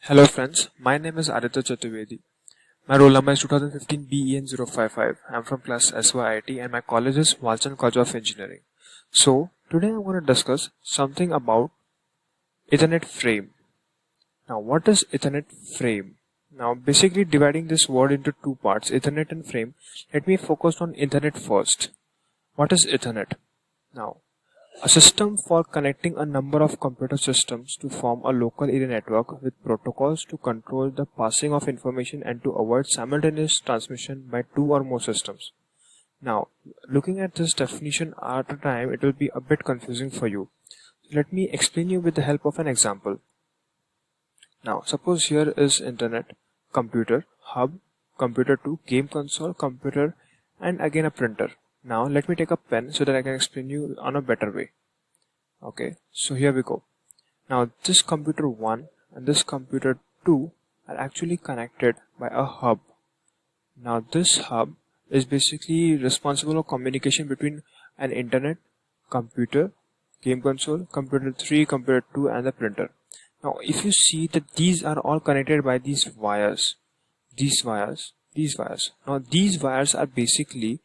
Hello friends, my name is Aditya Chaturvedi. My roll number is 2015 BEN055. I'm from class SY.IT and my college is Walchand College of Engineering. So today I'm going to discuss something about Ethernet frame. Now what is Ethernet frame? Now basically dividing this word into two parts, Ethernet and frame. Let me focus on Ethernet first. What is Ethernet? Now a system for connecting a number of computer systems to form a local area network with protocols to control the passing of information and to avoid simultaneous transmission by two or more systems. Now, looking at this definition at a time, it will be a bit confusing for you. Let me explain you with the help of an example. Now, suppose here is internet, computer, hub, computer 2, game console, computer, and again a printer. Now let me take a pen so that I can explain you on a better way. Okay, so here we go. Now this computer 1 and this computer 2 are actually connected by a hub. Now this hub is basically responsible for communication between an internet, computer, game console, computer 3, computer 2 and the printer. Now if you see that these are all connected by these wires. Now these wires are basically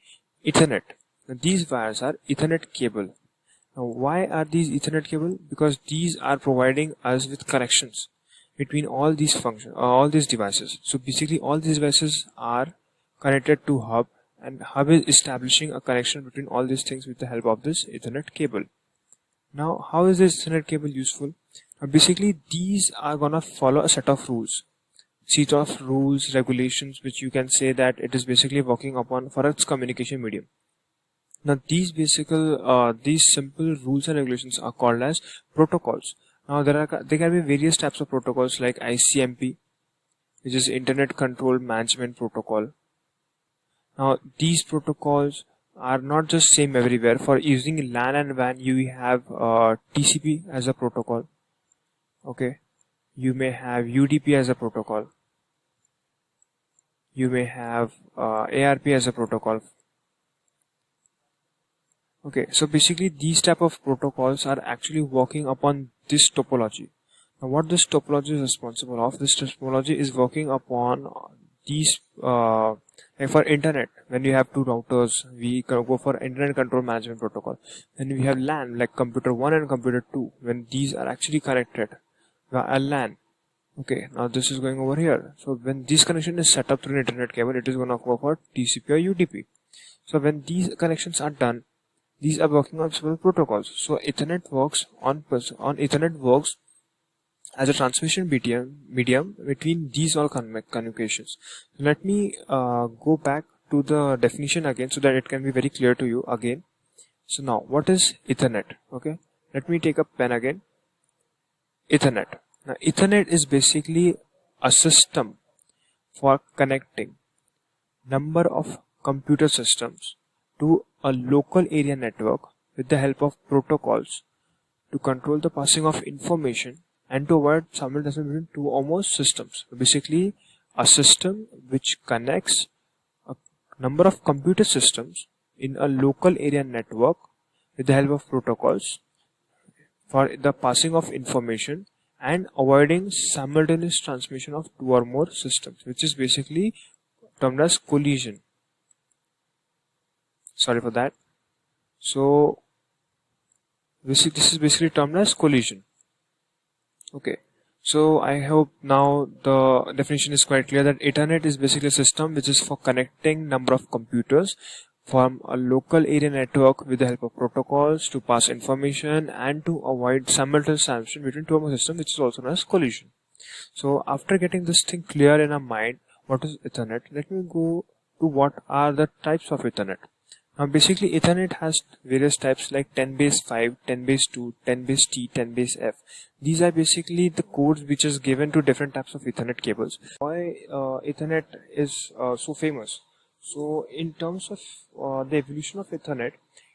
Ethernet. Now these wires are Ethernet cable. Now why are these Ethernet cable? Because these are providing us with connections between all these devices. So basically all these devices are connected to hub, and hub is establishing a connection between all these things with the help of this Ethernet cable. Now how is this Ethernet cable useful? Now basically these are gonna follow a set of rules. Regulations, which you can say that it is basically working upon for its communication medium. Now these simple rules and regulations are called as protocols. Now there can be various types of protocols like ICMP, which is Internet Control Management Protocol. Now these protocols are not just same everywhere. For using LAN and WAN, you have TCP as a protocol. Okay, you may have UDP as a protocol. You may have ARP as a protocol. Okay, so basically these type of protocols are actually working upon this topology. Now what this topology is responsible of? This topology is working upon these like for internet, when you have two routers, we go for Internet Control Management Protocol. Then we have LAN, like computer 1 and computer 2, when these are actually connected via LAN. Okay, now this is going over here. So when this connection is set up through an internet cable, it is going to go for TCP or UDP. So when these connections are done, these are working on several protocols. So Ethernet works as a transmission medium between these all communications. Let me go back to the definition again so that it can be very clear to you again. So now what is Ethernet? Okay, let me take a pen again. Ethernet. Now, Ethernet is basically a system for connecting number of computer systems to a local area network with the help of protocols to control the passing of information and to avoid simultaneous between two or more systems. Basically, a system which connects a number of computer systems in a local area network with the help of protocols for the passing of information and avoiding simultaneous transmission of two or more systems, which is basically termed as collision. Sorry for that. So this is basically termed as collision. Okay, so I hope now the definition is quite clear that Ethernet is basically a system which is for connecting number of computers from a local area network with the help of protocols to pass information and to avoid simultaneous transmission between two or more systems, which is also known as collision. So after getting this thing clear in our mind, what is Ethernet? Let me go to what are the types of Ethernet. Now basically Ethernet has various types like 10 base 5, 10 base 2, 10 base T, 10 base F. These are basically the codes which is given to different types of Ethernet cables. Why Ethernet is so famous? So in terms of the evolution of Ethernet,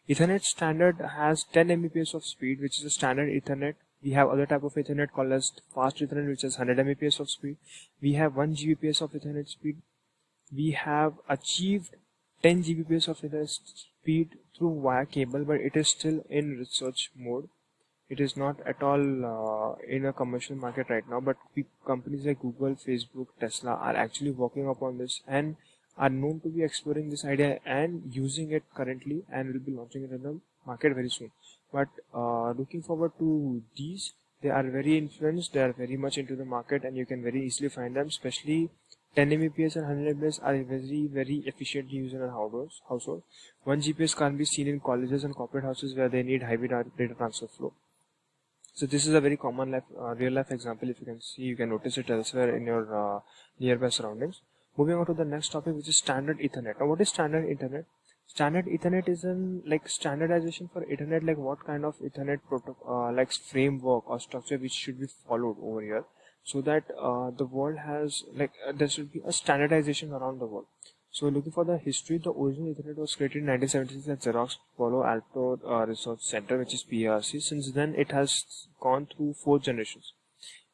Ethernet standard has 10 Mbps of speed, which is a standard Ethernet. We have other type of Ethernet called as fast Ethernet, which is 100 Mbps of speed. We have 1 Gbps of Ethernet speed. We have achieved 10 Gbps of Ethernet speed through wire cable, but it is still in research mode. It is not at all in a commercial market right now, but companies like Google, Facebook, Tesla are actually working upon this and are known to be exploring this idea and using it currently, and will be launching it in the market very soon. But looking forward to these, they are very influenced, they are very much into the market, and you can very easily find them, especially 10 Mbps and 100 Mbps are very efficiently used in a household. 1 Gbps can be seen in colleges and corporate houses where they need high data transfer flow. So this is a very common real life example. If you can see, you can notice it elsewhere in your nearby surroundings. Moving on to the next topic, which is standard Ethernet. Now, what is standard Ethernet? Standard Ethernet is an standardization for Ethernet, like what kind of Ethernet protocol, like framework or structure which should be followed over here, so that the world has there should be a standardization around the world. So looking for the history, the original Ethernet was created in 1976 at Xerox Palo Alto Research Center, which is PRC. Since then, it has gone through 4 generations.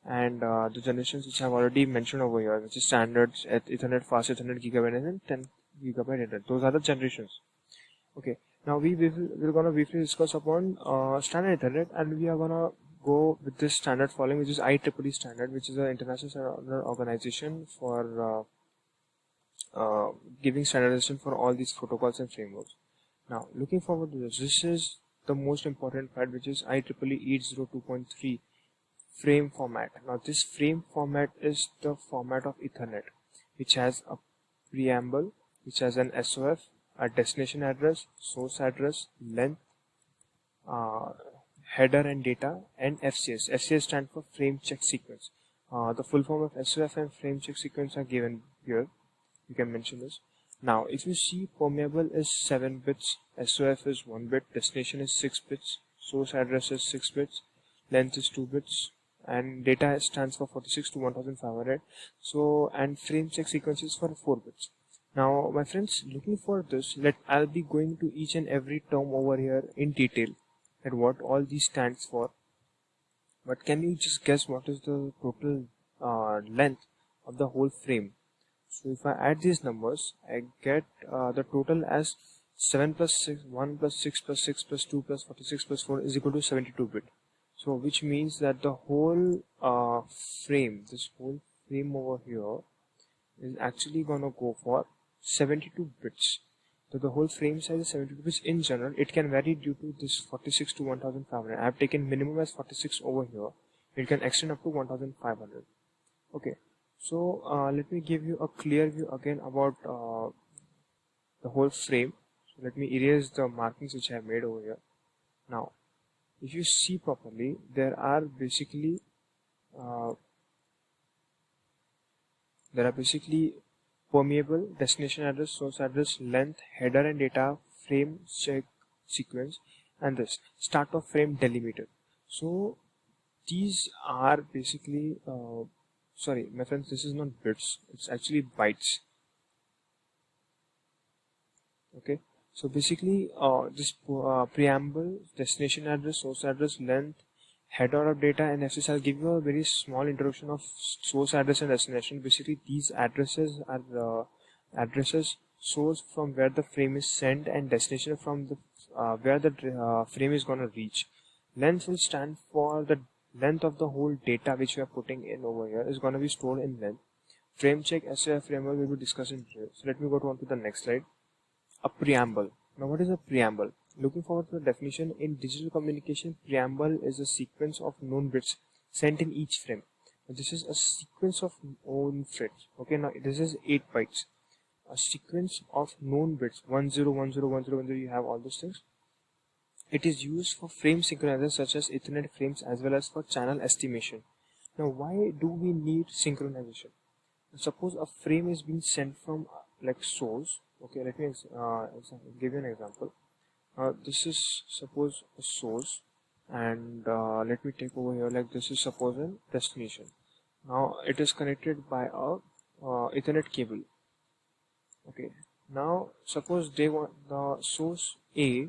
And the generations which I have already mentioned over here, which is standard Ethernet, fast Ethernet, gigabit, and 10 gigabyte Ethernet. Those are the generations. Okay. Now we're gonna briefly discuss upon standard Ethernet, and we are gonna go with this standard following, which is IEEE standard, which is an international organization for giving standardization for all these protocols and frameworks. Now, looking forward to this is the most important part, which is IEEE 802.3 frame format. Now, this frame format is the format of Ethernet, which has a preamble, which has an SOF, a destination address, source address, length, header and data, and FCS. FCS stands for frame check sequence. The full form of SOF and frame check sequence are given here. You can mention this. Now, if you see, permeable is 7 bits, SOF is 1 bit, destination is 6 bits, source address is 6 bits, length is 2 bits, and data stands for 46 to 1500. So, and frame check sequence is for 4 bits. Now, my friends, looking for this, I'll be going to each and every term over here in detail, and what all these stands for. But can you just guess what is the total length of the whole frame? So if I add these numbers, I get the total as 7 plus 6, 1 plus 6 plus 6 plus 2 plus 46 plus 4 is equal to 72 bit. So which means that the whole this whole frame over here is actually gonna go for 72 bits. So the whole frame size is 72 bits. In general, it can vary due to this 46 to 1500. I have taken minimum as 46 over here. It can extend up to 1500. Okay. So let me give you a clear view again about the whole frame. So let me erase the markings which I have made over here. Now, if you see properly, there are basically permeable, destination address, source address, length, header and data, frame check sequence, and this start of frame delimiter. So these are basically sorry, my friends, this is not bits, it's actually bytes. Okay, so basically this preamble, destination address, source address, length, header of data, and FCS. I'll give you a very small introduction of source address and destination. Basically, these addresses are addresses source from where the frame is sent, and destination from the where the frame is going to reach. Length will stand for the length of the whole data which we are putting in over here is going to be stored in length. Frame check, SOF framework will be discussing here. So let me go on to the next slide. A preamble. Now, what is a preamble? Looking forward to the definition. In digital communication, preamble is a sequence of known bits sent in each frame. Now, this is a sequence of known bits. Okay, now this is 8 bytes. A sequence of known bits 10 10 10 10. You have all those things. It is used for frame synchronization such as Ethernet frames as well as for channel estimation. Now, why do we need synchronization? Suppose a frame is being sent from source. Okay, let me give you an example. This is suppose a source, and let me take over here this is suppose a destination. Now it is connected by a Ethernet cable. Okay, now suppose they want the source A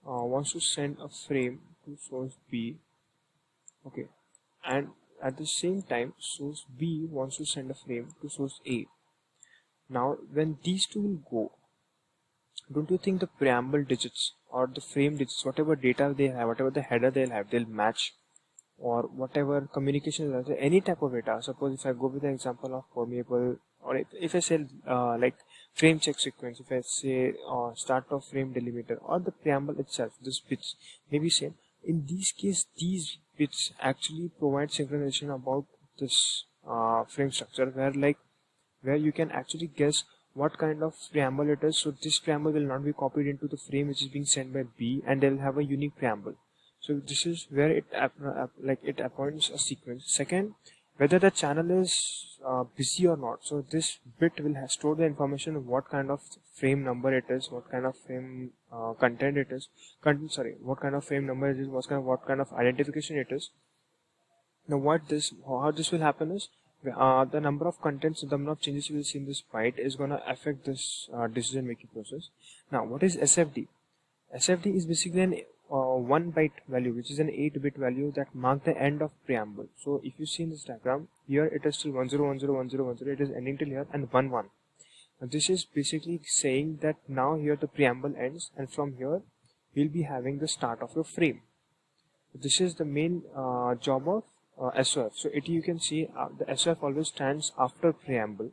wants to send a frame to source B. Okay, and at the same time source B wants to send a frame to source A. Now when these two will go, don't you think the preamble digits or the frame digits, whatever data they have, whatever the header they'll have, they'll match, or whatever communication is any type of data. Suppose if I go with the example of permeable, or if I say like frame check sequence, if I say start of frame delimiter or the preamble itself, this bits may be same. In these case, these bits actually provide synchronization about this frame structure, where you can actually guess what kind of preamble it is. So this preamble will not be copied into the frame which is being sent by B, and they'll have a unique preamble. So this is where it it appoints a sequence. Second, whether the channel is busy or not. So this bit will store the information of what kind of frame number it is, what kind of frame content it is, what kind of frame number it is, what kind of identification it is. Now how this will happen is the number of contents, the number of changes you will see in this byte is going to affect this decision making process. Now what is SFD? SFD is basically an 1 byte value, which is an 8-bit value that mark the end of preamble. So if you see in this diagram, here it is still 10101010, it is ending till here, and 11. Now this is basically saying that now here the preamble ends, and from here we'll be having the start of your frame. This is the main job of SOF. So you can see the SOF always stands after preamble.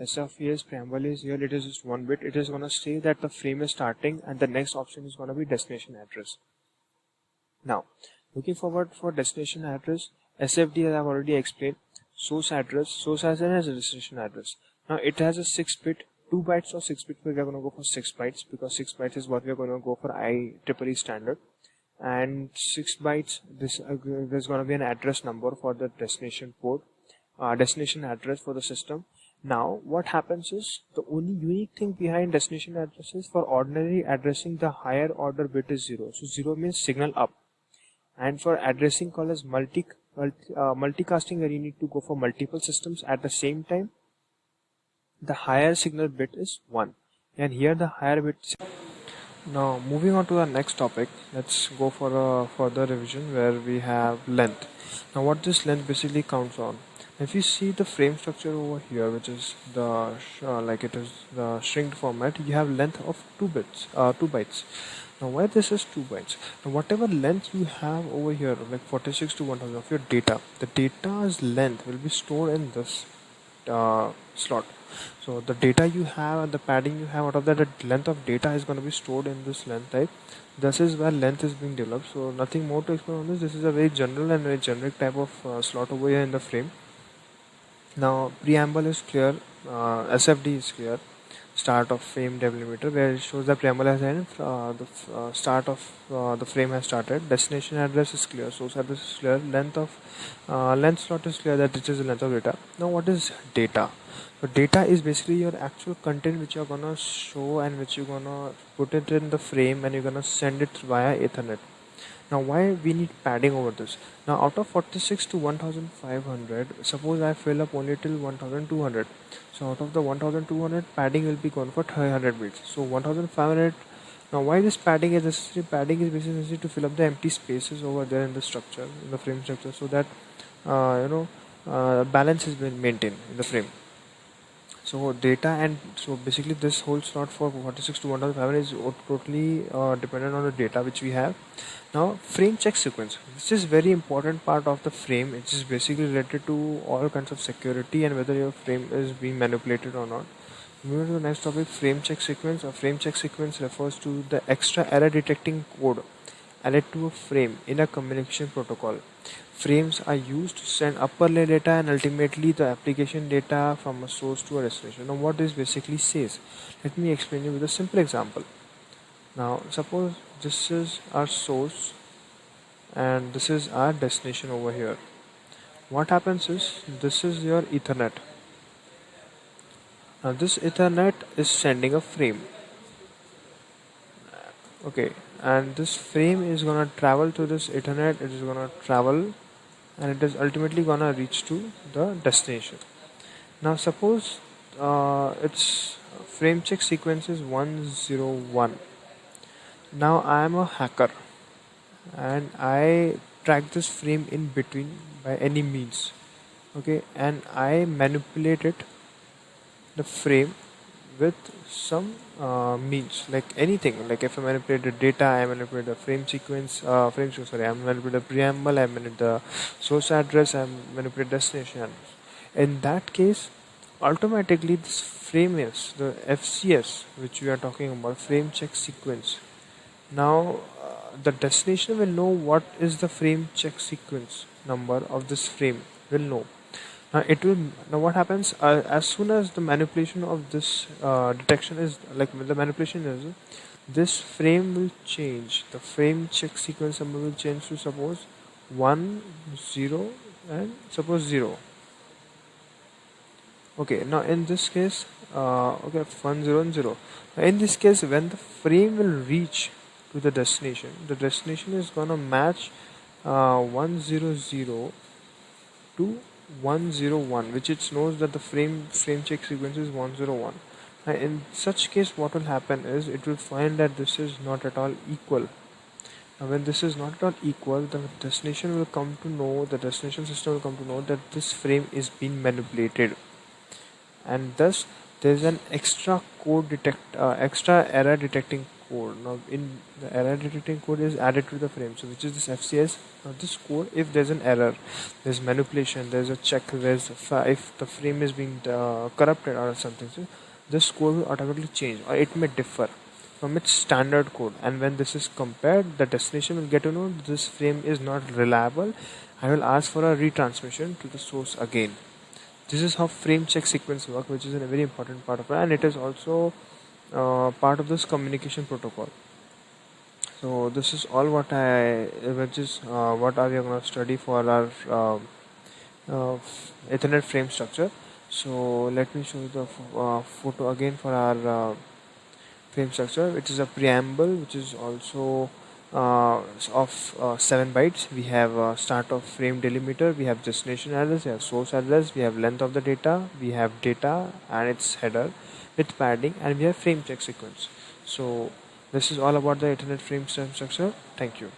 SOF is preamble is here, it is just 1 bit. It is going to say that the frame is starting, and the next option is going to be destination address. Now looking forward for destination address, SFD as I have already explained, source address has a destination address. Now it has a 6-bit, 2 bytes or 6-bit. We are going to go for 6 bytes because 6 bytes is what we are going to go for IEEE standard, and 6 bytes there's going to be an address number for the destination port, destination address for the system. Now what happens is, the only unique thing behind destination addresses, for ordinary addressing the higher order bit is 0. So 0 means signal up, and for addressing called as multicasting, where you need to go for multiple systems at the same time, the higher signal bit is 1, and here the higher bit. Now moving on to the next topic, let's go for a further revision where we have length. Now what this length basically counts on, if you see the frame structure over here, which is the it is the stringed format, you have length of 2 bytes. Now why this is 2 bytes? Now whatever length you have over here, like 46 to 1000 of your data, the data's length will be stored in this slot. So the data you have and the padding you have, out of that, the length of data is going to be stored in this length type. This is where length is being developed. So nothing more to explain on this. This is a very general and very generic type of slot over here in the frame. Now preamble is clear, SFD is clear, start of frame delimiter, where it shows the preamble has ended, the start of the frame has started. Destination address is clear, source address is clear, length slot is clear, that it is the length of data. Now what is data? So data is basically your actual content which you're gonna show and which you're gonna put it in the frame, and you're gonna send it via Ethernet. Now why we need padding over this? Now out of 46 to 1500, suppose I fill up only till 1200. So out of the 1200, padding will be gone for 300 bits. So 1500. Now why this padding is necessary? Padding is basically necessary to fill up the empty spaces over there in the structure, in the frame structure, so that balance is been maintained in the frame. So data, and so basically this whole slot for 46 to 1500 is totally dependent on the data which we have. Now frame check sequence, this is very important part of the frame. It is basically related to all kinds of security and whether your frame is being manipulated or not. Moving to the next topic, frame check sequence. A frame check sequence refers to the extra error detecting code added to a frame in a communication protocol. Frames are used to send upper layer data and ultimately the application data from a source to a destination. Now what this basically says, let me explain you with a simple example. Now suppose this is our source and this is our destination over here. What happens is, this is your Ethernet. Now this Ethernet is sending a frame. Okay, and this frame is gonna travel to this Ethernet, it is gonna travel and it is ultimately gonna reach to the destination. Now suppose its frame check sequence is 101. Now I am a hacker and I track this frame in between by any means. Okay, and I manipulated the frame with some means, like anything. Like if I manipulate the data, I manipulate the I manipulate the preamble, I manipulate the source address, I manipulate destination address. In that case, automatically this frame is the FCS, which we are talking about, frame check sequence. Now the destination will know what is the frame check sequence number of this frame, will know. It will now what happens as soon as the manipulation of this detection is, like the manipulation is, this frame will change, the frame check sequence number will change to suppose 1 0 and suppose 0. Okay, now in this case, okay, 1 0 and 0. Now in this case, when the frame will reach to the destination is gonna match 100 to 101, which it knows that the frame check sequence is 101. In such case, what will happen is it will find that this is not at all equal. Now when this is not at all equal, the destination system will come to know that this frame is being manipulated, and thus there is an extra error detecting code. Now in the error detecting code is added to the frame, so which is this FCS. Now this code, if there's an error, there's manipulation, there's a check, if the frame is being corrupted or something, so this code will automatically change, or it may differ from its standard code. And when this is compared, the destination will get to know this frame is not reliable. I will ask for a retransmission to the source again. This is how frame check sequence work, which is a very important part of it, and it is also part of this communication protocol. So this is all what what are we going to study for our Ethernet frame structure. So let me show you the photo again for our frame structure, which is a preamble, which is also of 7 bytes. We have start of frame delimiter, we have destination address, we have source address, we have length of the data, we have data and its header with padding, and we have frame check sequence. So this is all about the Ethernet frame structure. Thank you.